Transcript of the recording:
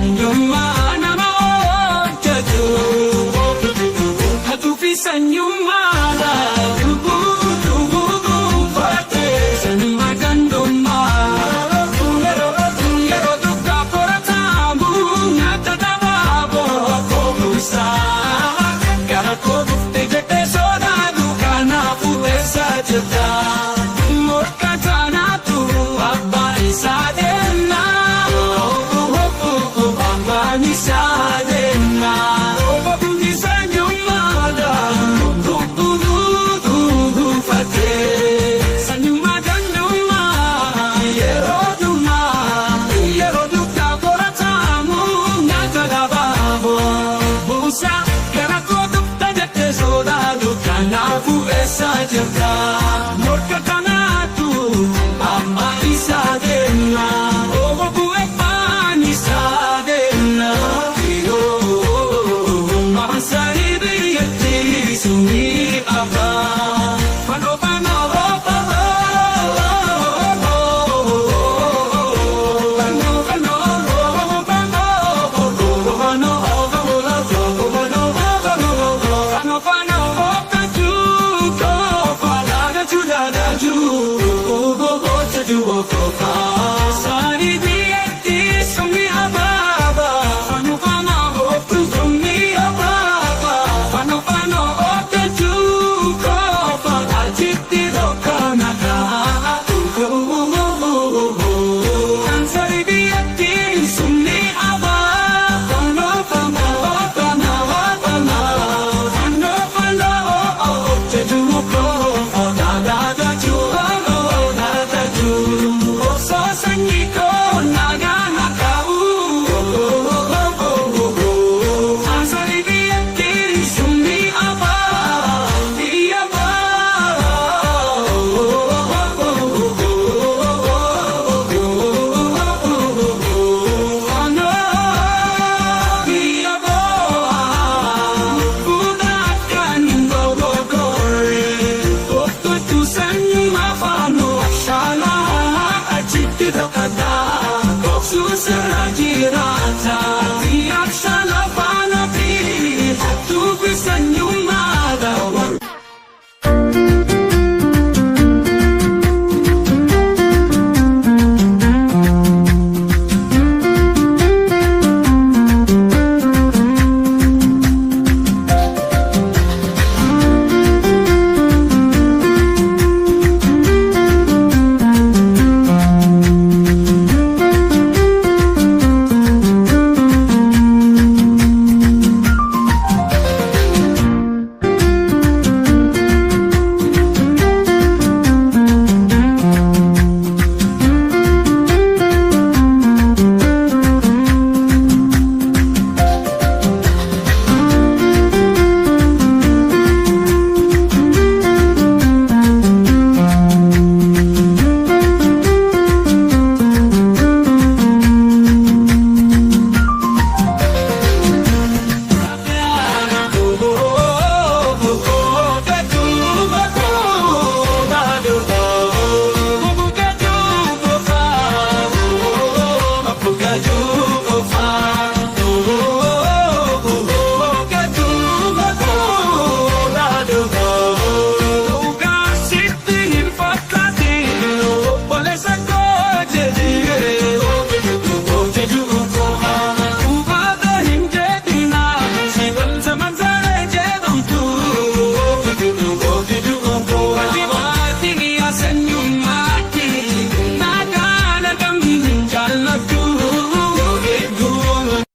Sanyummaa nama hojjetu hatuu fi sanyummaadha lubbuu baatee sanyummaa gandummaa yeroo dugdaa qoratamu nyaata dabaaboo kooluusaa gara koo dhuftee jettee sodaatu kanaafuu eessa jirta morka taanaatu abbaa isaa deemna. Nisadena, obabundi sanyumada, du fate, sanyumada numa, yerodu kaporatamu, nagadababo, busa, karakodu, tajate sodadu, kanafu esa jaka, morka kanatu, amma isadena, obabu epani sadena. Sumi apa, pano pano pano Susah jirata